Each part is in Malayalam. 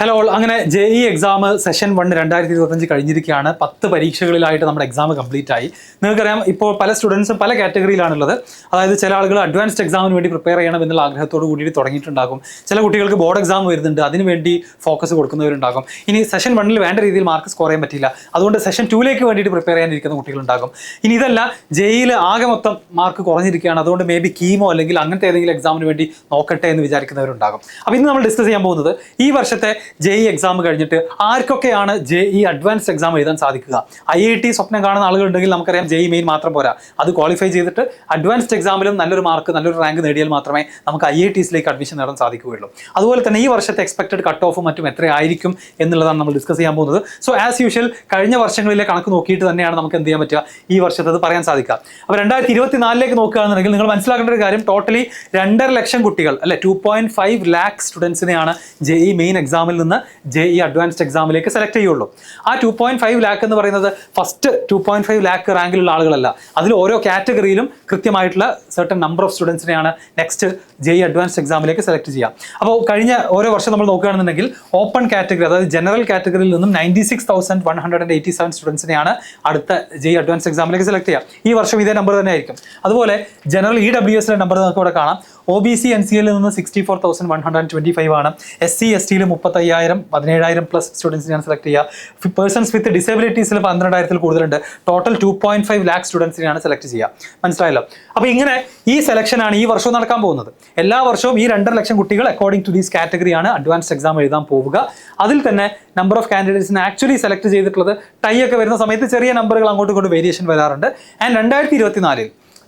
ഹലോ, അങ്ങനെ JEE എക്സാം സെഷൻ 1 2025 കഴിഞ്ഞിരിക്കുകയാണ്. 10 പരീക്ഷകളിലായിട്ട് നമ്മുടെ എക്സാം കംപ്ലീറ്റ് ആയി. നിങ്ങൾക്കറിയാം, ഇപ്പോൾ പല സ്റ്റുഡൻസും പല കാറ്റഗറിയിലാണുള്ളത്. അതായത് ചില ആളുകൾ അഡ്വാൻസ്ഡ് എക്സാമിന് വേണ്ടി പ്രിപ്പയർ ചെയ്യണം എന്നുള്ള ആഗ്രഹത്തോട് കൂടിയിട്ട് തുടങ്ങിയിട്ടുണ്ടാകും. ചില കുട്ടികൾക്ക് ബോർഡ് എക്സാം വരുന്നുണ്ട്, അതിനുവേണ്ടി ഫോക്കസ് കൊടുക്കുന്നവരുണ്ടാകും. ഇനി സെഷൻ 1 വേണ്ട രീതിയിൽ മാർക്ക് സ്കോർ ചെയ്യാൻ പറ്റില്ല, അതുകൊണ്ട് സെഷൻ 2 വേണ്ടിയിട്ട് പ്രിപ്പയർ ചെയ്യാനിരിക്കുന്ന കുട്ടികളുണ്ടാകും. ഇനി ഇതല്ല, JEE ആകെ മൊത്തം മാർക്ക് കുറഞ്ഞിരിക്കുകയാണ്, അതുകൊണ്ട് മേ ബി കീമോ അല്ലെങ്കിൽ അങ്ങനത്തെ ഏതെങ്കിലും എക്സാമിന് വേണ്ടി നോക്കട്ടെ എന്ന് വിചാരിക്കുന്നവരുണ്ടാകും. അപ്പോൾ ഇന്ന് നമ്മൾ ഡിസ്കസ് ചെയ്യാൻ പോകുന്നത് ഈ വർഷത്തെ JEE എക്സാം കഴിഞ്ഞിട്ട് ആർക്കൊക്കെയാണ് JEE അഡ്വാൻസ്ഡ് എക്സാം എഴുതാൻ സാധിക്കുക. IIT സ്വപ്നം കാണുന്ന ആളുകളുണ്ടെങ്കിൽ നമുക്കറിയാം JEE മെയിൻ മാത്രം പോരാ, അത് ക്വാളിഫൈ ചെയ്തിട്ട് അഡ്വാൻസ്ഡ് എക്സാമിലും നല്ലൊരു മാർക്ക്, നല്ലൊരു റാങ്ക് നേടിയാൽ മാത്രമേ നമുക്ക് IITസിലേക്ക് അഡ്മിഷൻ നേടാൻ സാധിക്കുകയുള്ളൂ. അതുപോലെ തന്നെ ഈ വർഷത്തെ എക്സ്പെക്റ്റഡ് കട്ട് ഓഫും മറ്റും എത്രയായിരിക്കും എന്നുള്ളതാണ് നമ്മൾ ഡിസ്കസ് ചെയ്യാൻ പോകുന്നത്. സോ ആസ് യൂഷ്വൽ കഴിഞ്ഞ വർഷങ്ങളിലെ കണക്ക് നോക്കിയിട്ട് തന്നെയാണ് നമുക്ക് എന്ത് ചെയ്യാൻ പറ്റുക, ഈ വർഷത്തെ പറയാൻ സാധിക്കുക. അപ്പോൾ 2024 നോക്കുകയാണെന്നുണ്ടെങ്കിൽ നിങ്ങൾ മനസ്സിലാക്കേണ്ട ഒരു കാര്യം, ടോട്ടലി 2.5 ലക്ഷം കുട്ടികൾ അല്ലെ 2.5 ലാക്ക് സ്റ്റുഡൻസിനെയാണ് JEE മെയിൻ എക്സാമിൽ നിന്ന് JEE അഡ്വാൻസ്ഡ് എക്സാമിലേക്ക് സെലക്ട് ചെയ്യുള്ളൂ. ആ 2.5 ലാക്ക് എന്ന് പറയുന്നത് ഫസ്റ്റ് 2.5 ലാക്ക് റാങ്കിലുള്ള ആളുകളല്ല. അതിൽ ഓരോ കാറ്റഗറിയിലും കൃത്യമായിട്ടുള്ള സർട്ടൻ നമ്പർ ഓഫ് സ്റ്റുഡൻസിനെയാണ് നെക്സ്റ്റ് JEE അഡ്വാൻസ്ഡ് എക്സാമിലേക്ക് സെലക്ട് ചെയ്യുക. അപ്പോൾ കഴിഞ്ഞ ഓരോ വർഷം നമ്മൾ നോക്കുകയാണെന്നുണ്ടെങ്കിൽ ഓപ്പൺ കാറ്റഗറി, അതായത് ജനറൽ കാറ്റഗറിയിൽ നിന്നും 96,187 സ്റ്റുഡൻസിനെയാണ് അടുത്ത JEE അഡ്വാൻസ്ഡ് എക്സാമിലേക്ക് സെലക്ട് ചെയ്യുക. ഈ വർഷം ഇതേ നമ്പർ തന്നെ ആയിരിക്കും. അതുപോലെ ജനറൽ EWSലെ നമ്പർ നമുക്ക് ഇവിടെ കാണാം. OBC NCL നിന്ന് 64,125 ആണ്. SC STയിൽ 35,000 17,000 പ്ലസ് സ്റ്റുഡൻസിനെയാണ് സെലക്ട് ചെയ്യുക. പേഴ്സൺസ് വിത്ത് ഡിസബിലിറ്റീസിൽ 12,000 കൂടുതലുണ്ട്. ടോട്ടൽ 2.5 ലാക്ക് സ്റ്റുഡൻസിനെയാണ് സെലക്ട് ചെയ്യുക. മനസ്സിലായല്ലോ? അപ്പോൾ ഇങ്ങനെ ഈ സെലക്ഷനാണ് ഈ വർഷവും നടക്കാൻ പോകുന്നത്. എല്ലാ വർഷവും ഈ 2.5 ലക്ഷം കുട്ടികൾ അക്കോർഡിംഗ് ടു ദീസ് കാറ്റഗറിയാണ് അഡ്വാൻസ്ഡ് എക്സാം എഴുതാൻ പോവുക. അതിൽ തന്നെ നമ്പർ ഓഫ് കാൻഡിഡേറ്റ്സിനെ ആക്ച്വലി സെലക്ട് ചെയ്തിട്ടുള്ളത് ടൈ ഒക്കെ വരുന്ന സമയത്ത് ചെറിയ നമ്പറുകൾ അങ്ങോട്ടും ഇങ്ങോട്ടും വേരിയേഷൻ വരാറുണ്ട്. ആൻഡ് 2024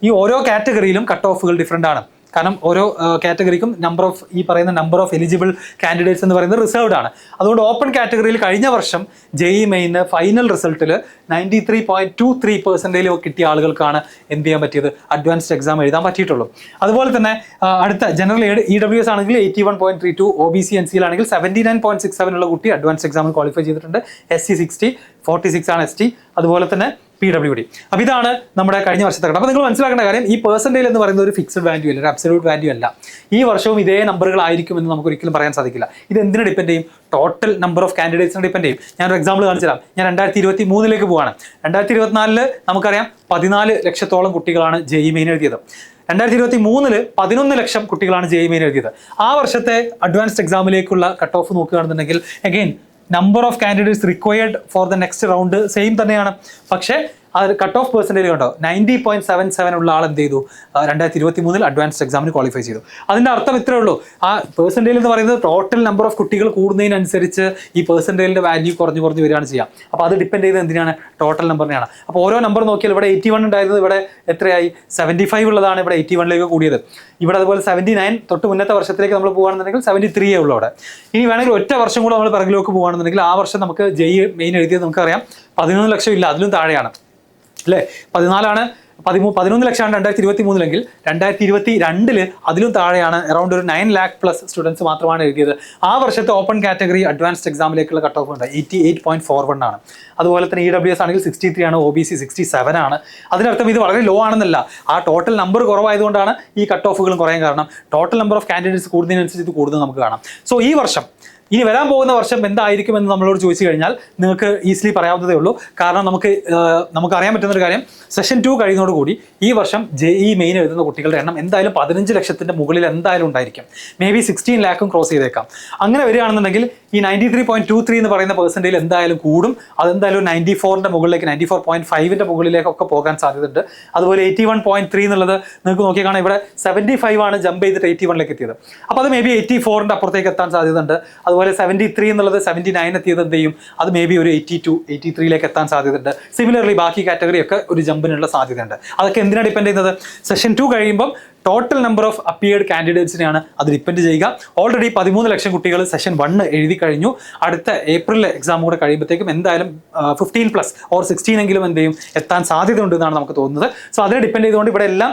ഈ ഓരോ കാറ്റഗറിയിലും കട്ട് ഓഫുകൾ ഡിഫറെൻ്റ് ആണ്. കാരണം ഓരോ കാറ്റഗറിക്കും നമ്പർ ഓഫ് എലിജിബിൾ കാൻഡിഡേറ്റ്സ് എന്ന് പറയുന്നത് റിസർവ്ഡ് ആണ്. അതുകൊണ്ട് ഓപ്പൺ കാറ്റഗറിയിൽ കഴിഞ്ഞ വർഷം JEE മെയിന് ഫൈനൽ റിസൾട്ടിൽ 93.23% കിട്ടിയ ആളുകൾക്കാണ് എന്ത് ചെയ്യാൻ പറ്റിയത്, അഡ്വാൻസ്ഡ് എക്സാം എഴുതാൻ പറ്റിയിട്ടുള്ളൂ. അതുപോലെ തന്നെ അടുത്ത ജനറൽ EWS ആണെങ്കിൽ 81.32, OBC NCL ആണെങ്കിൽ 79.67 ഉള്ള കുട്ടി അഡ്വാൻസ്ഡ് എക്സാമിൽ ക്വാളിഫൈ ചെയ്തിട്ടുണ്ട്. SC 60, 46 ആണ് ST, അതുപോലെ തന്നെ PWD. അപ്പോൾ ഇതാണ് നമ്മുടെ കഴിഞ്ഞ വർഷത്തെ ഘട്ടം. അപ്പോൾ നിങ്ങൾ മനസ്സിലാക്കേണ്ട കാര്യം, ഈ പെർസെൻറ്റേജ് എന്ന് പറയുന്നത് ഒരു ഫിക്സഡ് വാല്യൂ അല്ല, ഒരു അബ്സല്യൂട്ട് വാല്യൂ അല്ല. ഈ വർഷവും ഇതേ നമ്പറുകളായിരിക്കും എന്ന് നമുക്ക് ഒരിക്കലും പറയാൻ സാധിക്കില്ല. ഇത് എന്തിനെ ഡിപ്പെൻഡ് ചെയ്യും? ടോട്ടൽ നമ്പർ ഓഫ് കാൻഡിഡേറ്റ്സിനെ ഡിപ്പെൻഡ് ചെയ്യും. ഞാനൊരു എക്സാമ്പിൾ കാണിച്ചു തരാം. ഞാൻ 2023 പോവാണ്. 2024 നമുക്കറിയാം 14 ലക്ഷത്തോളം കുട്ടികളാണ് JEE മെയിൻ എഴുതിയത്. 2023 11 ലക്ഷം കുട്ടികളാണ് JEE മെയിൻ എഴുതിയത്. ആ വർഷത്തെ അഡ്വാൻസ്ഡ് എക്സാമിലേക്കുള്ള കട്ട് ഓഫ് നോക്കുകയാണെന്നുണ്ടെങ്കിൽ again number of candidates required for the next round same തന്നെയാണ്. പക്ഷേ അത് കട്ട് ഓഫ് പെർസെൻറ്റേജ് കണ്ടോ, 90.77 ഉള്ള ആൾ എന്ത് ചെയ്തു, 2023 അഡ്വാൻസ്ഡ് എക്സാമിന് ക്വാളിഫൈ ചെയ്തു. അതിൻ്റെ അർത്ഥം ഇത്രേ ഉള്ളൂ, ആ പെർസെൻറ്റേജ് എന്ന് പറയുന്നത് ടോട്ടൽ നമ്പർ ഓഫ് കുട്ടികൾ കൂടുന്നതിനനുസരിച്ച് ഈ പെർസെൻറ്റേജിൻ്റെ വാല്യൂ കുറഞ്ഞ് വരികയാണ് ചെയ്യുക. അപ്പോൾ അത് ഡിപ്പെൻഡ് ചെയ്ത് എന്തിനാണ്, ടോട്ടൽ നമ്പറിനെയാണ്. അപ്പോൾ ഓരോ നമ്പർ നോക്കിയാൽ ഇവിടെ 81 ഉണ്ടായിരുന്നത് ഇവിടെ എത്രയായി, 75 ഉള്ളതാണ് ഇവിടെ 81 കൂടിയത്. ഇവിടെ അതുപോലെ 79, തൊട്ട് മുന്നത്തെ വർഷത്തിലേക്ക് നമ്മൾ പോകുകയാണെന്നുണ്ടെങ്കിൽ 73 ഉള്ളൂ അവിടെ. ഇനി വേണമെങ്കിൽ ഒറ്റ വർഷം കൂടെ നമ്മൾ പിറകിലേക്ക് പോകുകയാണെന്നുണ്ടെങ്കിൽ ആ വർഷം നമുക്ക് JEE മെയിൻ എഴുതിയത് നമുക്കറിയാം 11 ലക്ഷം ഇല്ല, അതിലും താഴെയാണ് അല്ലേ. 11 ലക്ഷമാണ് 2023 2022 അതിലും താഴെയാണ്. അറൗണ്ട് ഒരു 9 ലാക്ക് പ്ലസ് സ്റ്റുഡൻസ് മാത്രമാണ് എഴുതിയത്. ആ വർഷത്തെ ഓപ്പൺ കാറ്റഗറി അഡ്വാൻസ്ഡ് എക്സാമിലേക്കുള്ള കട്ട് ഓഫ് ഉണ്ട് 88.41 ആണ്. അതുപോലെ തന്നെ EWS ആണെങ്കിൽ 63 ആണ്, OBC 67 ആണ്. അതിനർത്ഥം ഇത് വളരെ ലോ ആണെന്നല്ല, ആ ടോട്ടൽ നമ്പർ കുറവായതുകൊണ്ടാണ് ഈ കട്ട് ഓഫുകളും കുറയാൻ കാരണം. ടോട്ടൽ നമ്പർ ഓഫ് കാൻഡിഡേറ്റ്സ് കൂടുന്നതിനനുസരിച്ച് ഇത് കൂടുതൽ നമുക്ക് കാണാം. സോ ഈ വർഷം, ഇനി വരാൻ പോകുന്ന വർഷം എന്തായിരിക്കുമെന്ന് നമ്മളോട് ചോദിച്ചു കഴിഞ്ഞാൽ നിങ്ങൾക്ക് ഈസിലി പറയാവുന്നതേ ഉള്ളൂ. കാരണം നമുക്ക് അറിയാൻ പറ്റുന്നൊരു കാര്യം, സെഷൻ 2 കഴിയുന്നതോടുകൂടി ഈ വർഷം JEE മെയിൻ എഴുതുന്ന കുട്ടികളുടെ എണ്ണം എന്തായാലും 15 ലക്ഷത്തിൻ്റെ മുകളിൽ എന്തായാലും ഉണ്ടായിരിക്കും. മേ ബി 16 ലാക്കും ക്രോസ് ചെയ്തേക്കാം. അങ്ങനെ വരികയാണെന്നുണ്ടെങ്കിൽ ഈ 93.23 എന്ന് പറയുന്ന പെർസെൻറ്റേജിൽ എന്തായാലും കൂടും. അതെന്തായാലും 94ൻ്റെ മുകളിലേക്ക്, 94.5ൻ്റെ മുകളിലേക്കൊക്കെ പോകാൻ സാധ്യതയുണ്ട്. അതുപോലെ 81.3 എന്നുള്ളത് നിങ്ങൾക്ക് നോക്കിയാൽ കാണാം, ഇവിടെ 75 ആണ് ജമ്പ് ചെയ്തിട്ട് 81ലേക്ക് എത്തിയത്. അപ്പോൾ അത് മേ ബി 84ൻ്റെ അപ്പുറത്തേക്ക് എത്താൻ സാധ്യതയുണ്ട്. അതുപോലെ 73 എന്നുള്ളത് 79 എത്തിയത് എന്ത് ചെയ്യും, അത് മേ ബി ഒരു 82, 83ലേക്ക് എത്താൻ സാധ്യതയുണ്ട്. സിമിലർലി ബാക്കി കാറ്റഗറി ഒക്കെ ഒരു ജമ്പിനുള്ള സാധ്യതയുണ്ട്. അതൊക്കെ എന്തിനാണ് ഡിപ്പെൻഡ് ചെയ്യുന്നത്, സെഷൻ 2 കഴിയുമ്പം ടോട്ടൽ നമ്പർ ഓഫ് അപ്പിയേർഡ് കാൻഡിഡേറ്റ്സിനെയാണ് അത് ഡിപ്പെൻഡ് ചെയ്യുക. ഓൾറെഡി 13 ലക്ഷം കുട്ടികൾ സെഷൻ 1 എഴുതി കഴിഞ്ഞു. അടുത്ത ഏപ്രിൽ എക്സാം കൂടെ കഴിയുമ്പോഴത്തേക്കും എന്തായാലും 15+ ഓർ 16 എങ്കിലും എന്ത് ചെയ്യും, എത്താൻ സാധ്യതയുണ്ട് എന്നാണ് നമുക്ക് തോന്നുന്നത്. സോ അതിനെ ഡിപ്പെൻഡ് ചെയ്തുകൊണ്ട് ഇവിടെ എല്ലാം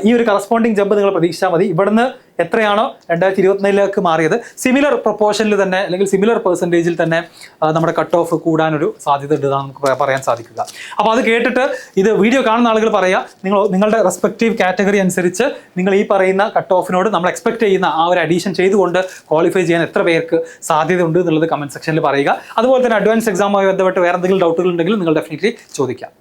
ഈ ഒരു കറസ്പോണ്ടിങ് ജമ്പ് നിങ്ങൾ പ്രതീക്ഷിച്ചാൽ മതി. ഇവിടുന്ന് എത്രയാണോ 2024 മാറിയത് സിമിലർ പ്രൊപ്പോർഷനിൽ തന്നെ അല്ലെങ്കിൽ സിമിലർ പെർസെൻറ്റേജിൽ തന്നെ നമ്മുടെ കട്ട് ഓഫ് കൂടാനൊരു സാധ്യത ഉണ്ട് നമുക്ക് പറയാൻ സാധിക്കുക. അപ്പോൾ അത് കേട്ടിട്ട് ഇത് വീഡിയോ കാണുന്ന ആളുകൾ പറയുക, നിങ്ങളുടെ റെസ്പെക്റ്റീവ് കാറ്റഗറി അനുസരിച്ച് നിങ്ങൾ ഈ പറയുന്ന കട്ട് ഓഫിനോട് നമ്മൾ എക്സ്പെക്ട് ചെയ്യുന്ന ആ ഒരു അഡീഷൻ ചെയ്തുകൊണ്ട് ക്വാളിഫൈ ചെയ്യാൻ എത്ര പേർക്ക് സാധ്യതയുണ്ട് എന്നുള്ളത് കമന്റ് സെക്ഷനിൽ പറയുക. അതുപോലെ തന്നെ അഡ്വാൻസ് എക്സാമുമായി ബന്ധപ്പെട്ട് വേറെ എന്തെങ്കിലും ഡൗട്ടുകൾ ഉണ്ടെങ്കിൽ നിങ്ങൾ ഡെഫിനറ്റ്ലി ചോദിക്കാം.